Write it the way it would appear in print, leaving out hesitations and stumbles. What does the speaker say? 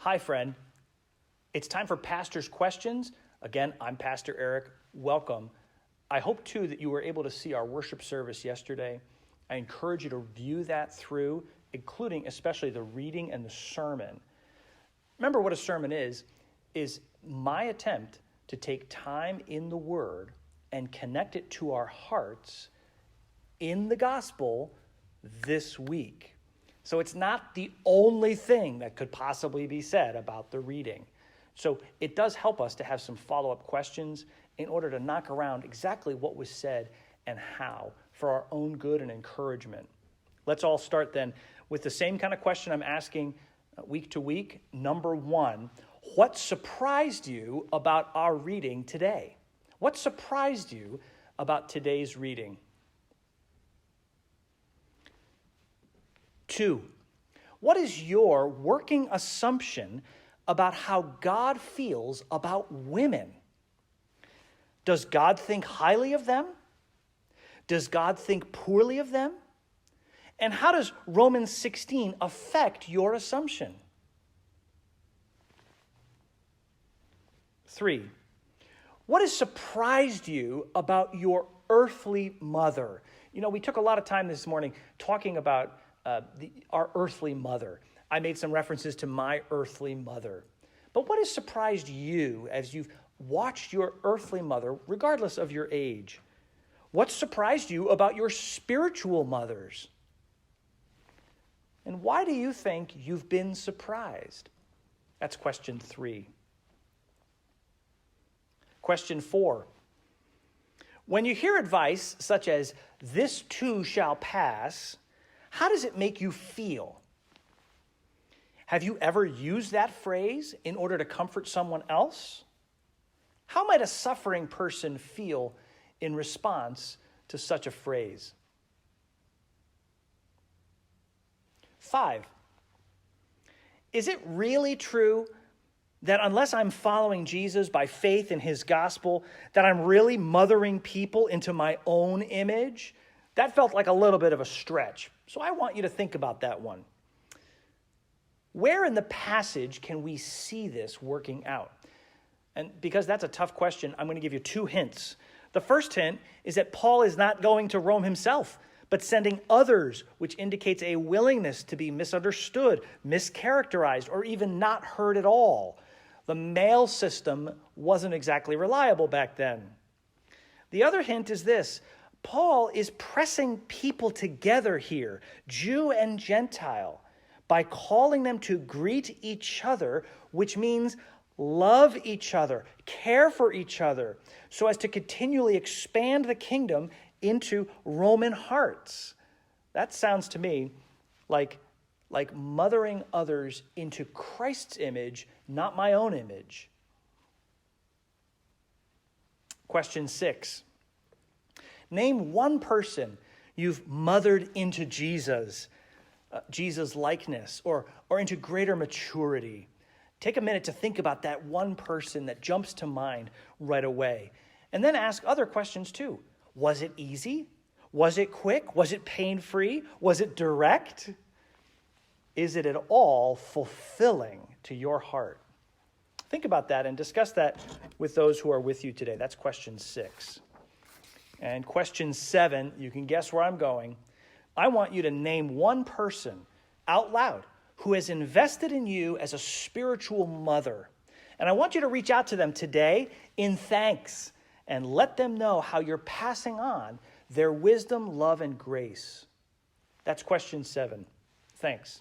Hi, friend. It's time for Pastor's Questions. Again, I'm Pastor Eric. Welcome. I hope, too, that you were able to see our worship service yesterday. I encourage you to view that through, including especially the reading and the sermon. Remember what a sermon is my attempt to take time in the Word and connect it to our hearts in the gospel this week. So it's not the only thing that could possibly be said about the reading. So it does help us to have some follow-up questions in order to knock around exactly what was said and how for our own good and encouragement. Let's all start then with the same kind of question I'm asking week to week. Number one, what surprised you about our reading today? What surprised you about today's reading? 2, what is your working assumption about how God feels about women? Does God think highly of them? Does God think poorly of them? And how does Romans 16 affect your assumption? 3, what has surprised you about your earthly mother? You know, we took a lot of time this morning talking about our earthly mother. I made some references to my earthly mother. But what has surprised you as you've watched your earthly mother, regardless of your age? What surprised you about your spiritual mothers? And why do you think you've been surprised? That's question 3. Question 4. When you hear advice such as, "This too shall pass," how does it make you feel? Have you ever used that phrase in order to comfort someone else? How might a suffering person feel in response to such a phrase? 5, is it really true that unless I'm following Jesus by faith in his gospel, that I'm really mothering people into my own image? That felt like a little bit of a stretch. So I want you to think about that one. Where in the passage can we see this working out? And because that's a tough question, I'm going to give you 2 hints. The first hint is that Paul is not going to Rome himself, but sending others, which indicates a willingness to be misunderstood, mischaracterized, or even not heard at all. The mail system wasn't exactly reliable back then. The other hint is this: Paul is pressing people together here, Jew and Gentile, by calling them to greet each other, which means love each other, care for each other, so as to continually expand the kingdom into Roman hearts. That sounds to me like mothering others into Christ's image, not my own image. Question 6. Name one person you've mothered into Jesus' likeness, or into greater maturity. Take a minute to think about that one person that jumps to mind right away. And then ask other questions too. Was it easy? Was it quick? Was it pain-free? Was it direct? Is it at all fulfilling to your heart? Think about that and discuss that with those who are with you today. That's question 6. And question 7, you can guess where I'm going. I want you to name one person out loud who has invested in you as a spiritual mother. And I want you to reach out to them today in thanks and let them know how you're passing on their wisdom, love, and grace. That's question 7. Thanks.